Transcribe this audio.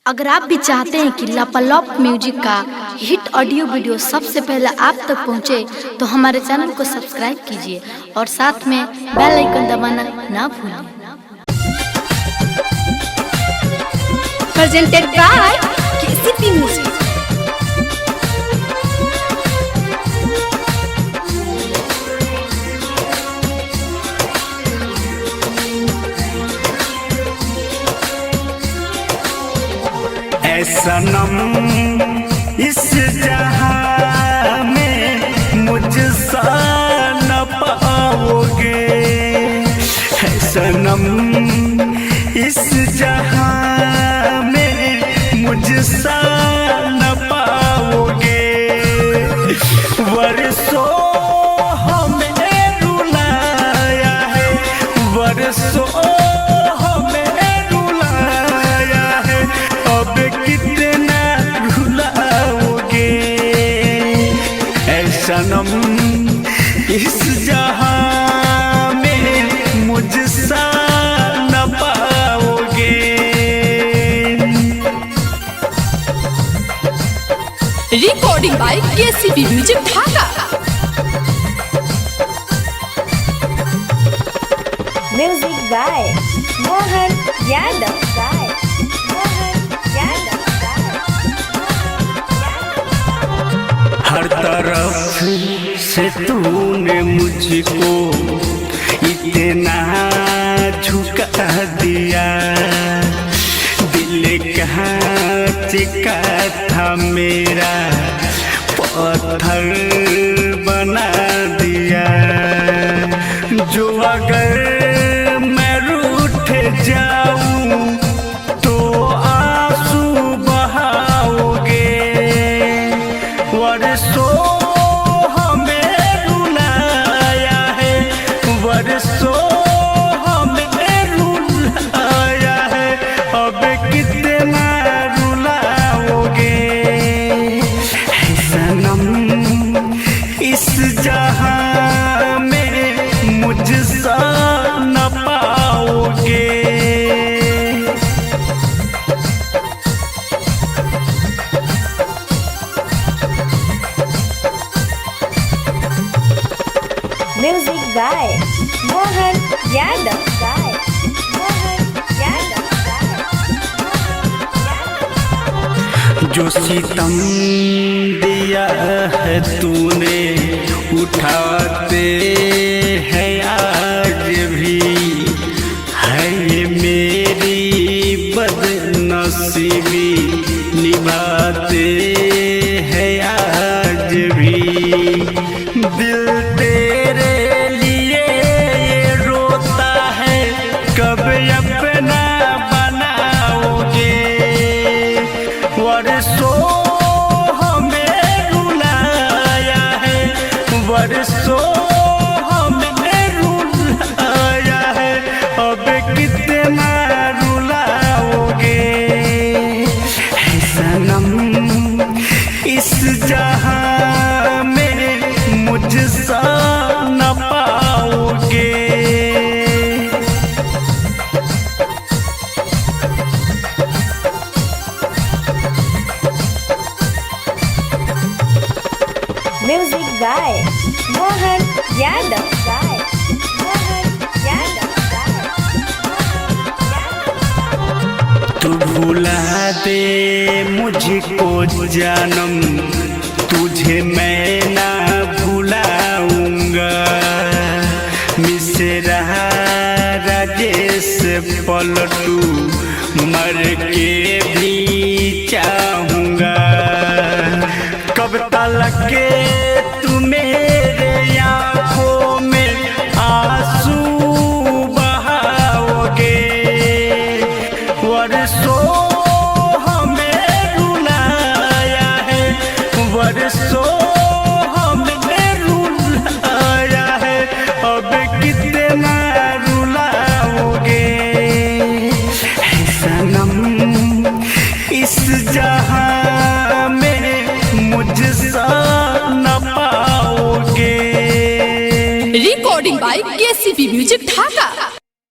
अगर आप भी चाहते हैं कि लापालॉप म्यूजिक का हिट ऑडियो वीडियो सबसे पहले आप तक पहुंचे, तो हमारे चैनल को सब्सक्राइब कीजिए और साथ में बेल आइकन दबाना ना भूलें। Presented by KCP Music. सनम इस जहां में मुझसा न पाओगे, है सनम इस जहां में मुझसा न पाओगे। वर्षों हमें रुलाया है, वर्षों कितना रुलाओगे, सनम इस जहां में मुझसा न पाओगे। Recording by KCP Music Dhaka. Music by Mohan Yadav. हर तरफ से तूने मुझको इतना झुका दिया, दिल कहाँ चिका था मेरा पत्थर बना दिया। जो अगर मैं रूठ जाऊं तो आंसू बहाओगे। वर्षों हमें रुलाया है, वर्षों हमें रुलाया है, अब कितना रुलाओगे, सनम इस जहां में मुझसा न पाओगे। Music by Mohan Yadav. जो सितम दिया है तूने उठाते हैं आज भी, है ये मेरी बदनसीबी निभाते हैं आज भी। दिल तेरे लिए ये रोता है, कब अपना बनाओगे। वर्षों हमें रुलाया है, वर्षों हमें रुलाया है, अब कितना रुलाओगे, सनम इस जहां में मुझसा न पाओगे। Music by Mohan Yadav. तू भुला दे मुझको जानम, तुझे मैं ना भुलाऊंगा। मिश्रा राजेश पलटू मर के भी चाहूंगा। कब तक के तू मेरे आँखों में आंसू बहाओगे। वर्षों हमें रुलाया है, वर्षों हमें रुलाया है, अब कितना रुलाओगे, सनम इस जहां में मुझसा न पाओगे। Recording by KCP Music Dhaka.